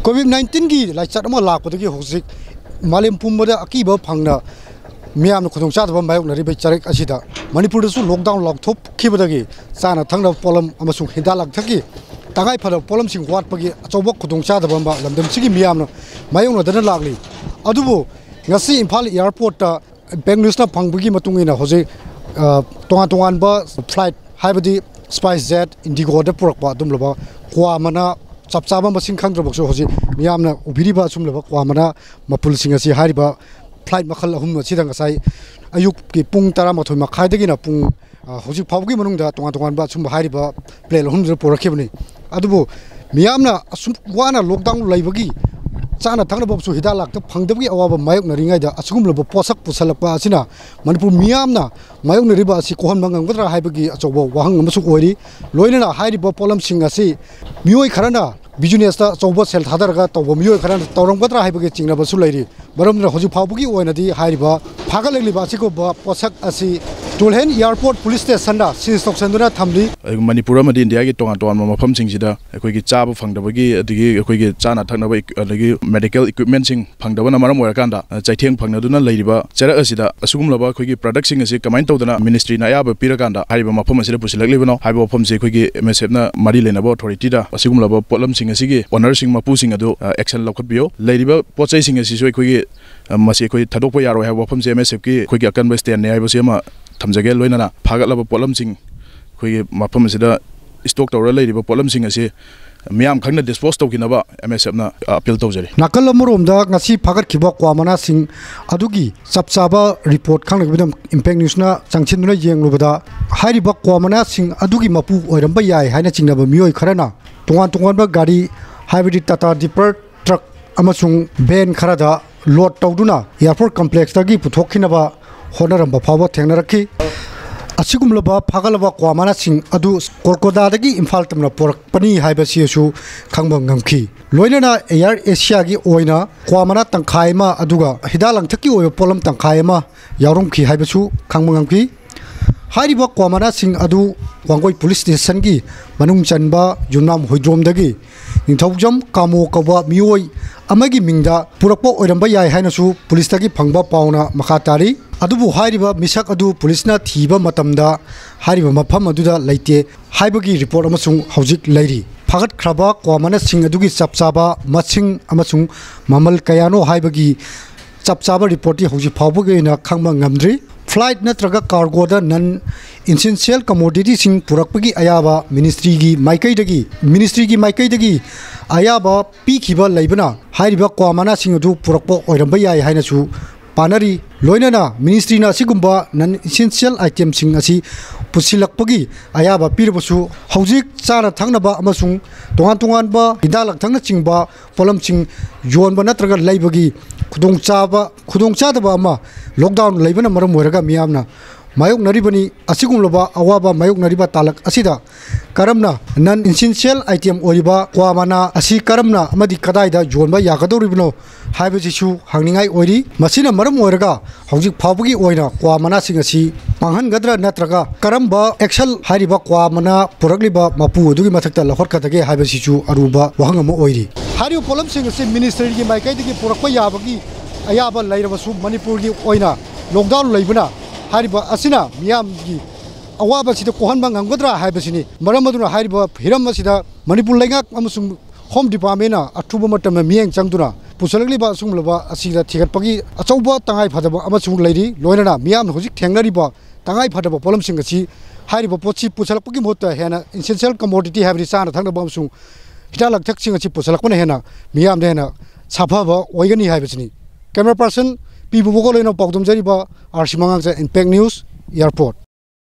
COVID-19 की लाइचत अमा लाकपदगी हौजिक मालेम पुंबदा अकीबा फंगना मियाम खुदोंचादबा मायोकनरिबा Charek असिदा मणिपुरदसु lockdown लाउथोपखिबदगी चाना थंगना पोलम अमसुं हिदा लाक्थकी तंगाई फद पोलमसिंग वाटपगी अचौबा खुदोंचादबा लमदमसिगी मियामना मायोकनदना लागली अदुबो ngasi Imphal airport ta bank news na phangbugi matungina hoje tonga tongan ba flight haibadi SpiceJet Indigo da purakba dumloba kwa mana chapchaba masing khangdrobakso hoje miyamna ubiriba sumloba kwa mana mapul singasi hariba flight makhal ahum sidang sai ayuk ki pung 12 makhai dagina pung hoje phawgi manungda tonga tongan ba sum hariba plane humjur porakhibni adubu miyamna asum wana lockdown laibagi चाना थंगना बबसु हिदा लाक फंगदबगी अवाब मायोक नरिंगाइदा असुगुमलब पोसक पुसलकपा असिना मणिपुर मियामना मायोक नरिबा असि कोहनबा ngangdra हाइबगी अचौबो वाहंग अमसु ओइरि लोइनना हाइरिबा पोलमसिंग असि मियोय Kharna बिजनेसता चौबो cell थादरगा तौबो मियोय Kharna तौरंगदरा हाइबगी चिंगनाबसु लैरि मरमना होजि फावबगी ओइनदि हाइरिबा फागलेलिबा असिको पोसक असि टुलहेन airport police station दा सिस्टोक्सनदुना थमली Manipur अमदि India की टोंगा टोंगा मफम सिंगसिदा अखोइगी चाबो फंगदबगी अदिगी अखोइगी चाना थंगनबा अदिगी मेडिकल इक्विपमेंट सिंग फंगदबना मरम ओरकांदा चाइथेंग फंगनदुना लैरिबा चरक असिदा असुगुमलबा अखोइगी प्रोडक्ट सिंग असि कमाइन तौदना मिनिस्ट्री ना याबा पिरकांदा हारिबा मफम असिदा पुसिलकलिबनो हाइबा मफम से अखोइगी एमएसएफ ना मरि लेनबा अथॉरिटी दा असुगुमलबा पोलम सिंग असिगी ओनर सिंग मपु सिंग अदु एक्शन लौखटबियो लैरिबा पोचै सिंग असि सो अखोइगी मसि अखोइ थदोकपा यारो हाइबा मफम से एमएसएफ की अखोइगी अकनबा स्टैंड ने हाइबा सेमा थमजगे लोइनना फागलबा पोलमसिंग खोइ मफम सिदा स्टॉक तौर लैरिबा पोलमसिंग असे मियाम खंगना डिस्पोज तौकिनबा एमएसएफ ना अपील तौजरी नाकल अमरोमदा ngasi फागतखिबा क्वामना सिंग अदुगी चपचाबा रिपोर्ट खंगबिदम इंपैक्ट न्यूज ना चांगचिनदुना येंगलुबदा हारिबा क्वामना सिंग अदुगी मपु ओइरंबा याय हाइना चिंगनबा मियोय खरना तोंगान तोंगानबा गाड़ी हाइबडी टाटा डिपर ट्रक अमसुंग वैन खरदा लोड तौदुना एयरपोर्ट कॉम्प्लेक्स तगी पुथोखिनबा होनरंबा फावो थेंगनरखी असिगुमलबा फागलबा क्वामना सिंग अदु कोलकातादगी इम्फाल तमना पोरकपनी हाइबसियसु खंगबा ngamखी लोइनना एयर एशिया की ओइना क्वामना तंखायमा अदुगा हिदा लंगथकी ओय पोलम तंखायमा यारुमखी हाइबसु खंगबा ngamखी हारिबा क्वामना सिंग अदु वांगोई पुलिस स्टेशन की मनुंग चनबा जुनाम होइद्रोमदगी निथौजम कामो कबा मियोय अमगी मिंगदा पुरकपो ओइरंबा याय हाइनसु पुलिसतगी फंगबा पाउना मखातारी अदुबु हारिबा मिसक अदु पुलिसना थीबा मतमदा हारिबा मफम अदुदा लैते हाइबगी रिपोर्ट अमसुंग हौजिक लैरि फागत खरबा क्वामना सिंग अदुगी चपचाबा मसिंग अमसुंग ममल कयानो हाइबगी चपचाबा रिपोर्टी हौजि फावबगेना खंगबा ngamdri फ्लाइट नत्रगा कार्गोदा नन इसेंशियल कमोडिटी सिंग पुरकपगी अयाबा मिनिस्ट्री की माइकैदगी अयाबा पीखिबा लैबना हारिबा क्वामना सिंग अदु पुरकपो ओइरंबा याय हाइनसु पानरी लोइनना मिनिस्ट्री ना सिगुम्बा नन इसेंशियल आइटम सिंग असि पुसिलकपगी अयाबा पिरबसु हौजिक चाना थंगनबा अमसुंग तोंगान तोंगानबा हिदालक थंगना चिंगबा पोलम सिंग योनबा नत्रगा लैबगी खुदोंचादबा अमा लॉकडाउन लैबना मरम ओरगा मियामना मायोक नरिबनी असिगुमलबा अवाबा मायोक नरिबा तालक असिदा करमना नन इसेंशियल आइटम ओरिबा क्वामना असि करमना अमदि कदाइदा योनबा यागदौरिबनो हाइबजिसु हांनिंगाई ओरि मसिना मरम ओरगा हौजिक फावबगी ओइना क्वामना सिंग असि पांहनगद्रा नत्रगा करमबा एक्शन हारिबा क्वामना पुरकलिबा मपु अदुगी मथक्ता लहरखदगे हाइबजिसु अरुबा वहंगम ओइरि हारियो पोलम सिंग असि मिनिस्ट्री की माइकैदगी पुरकपा याबगी अयाबा लैरबसु मणिपुर की ओइना लॉकडाउन लैबना हारिबा असिना मियामगी अवाबसिदा कोहनबा ngangdra हाइबसिनी मरम अदुना हारिबा हिरम असिदा मणिपुर लैंगाक अमसुंग होम डिपार्टमेंट अथुबा मतम मियेंग चंगदुना पुसलगलिबा असुंगलबा असिदा थिगतपगी अचौबा तंगाई फदबा अमसुंग लैरि लोइनना मियाम होजिक थेंगनरिबा तंगाई फदबा पोलमसिंग असि हारिबा पोची पुसलकपगी मोता हेना इसेंशियल कमोडिटी हाइबरि चाना थंगदबा अमसुंग हिदालक थक्सिंग असि पुसलकपना हेना मियाम देना साफाबा ओइगनी हाइबसिनी कैमरा पर्सन पी बुबोगोलेनो पाउदम जरिबा आरसी मंगांगजा इंपैक्ट न्यूज एयरपोर्ट।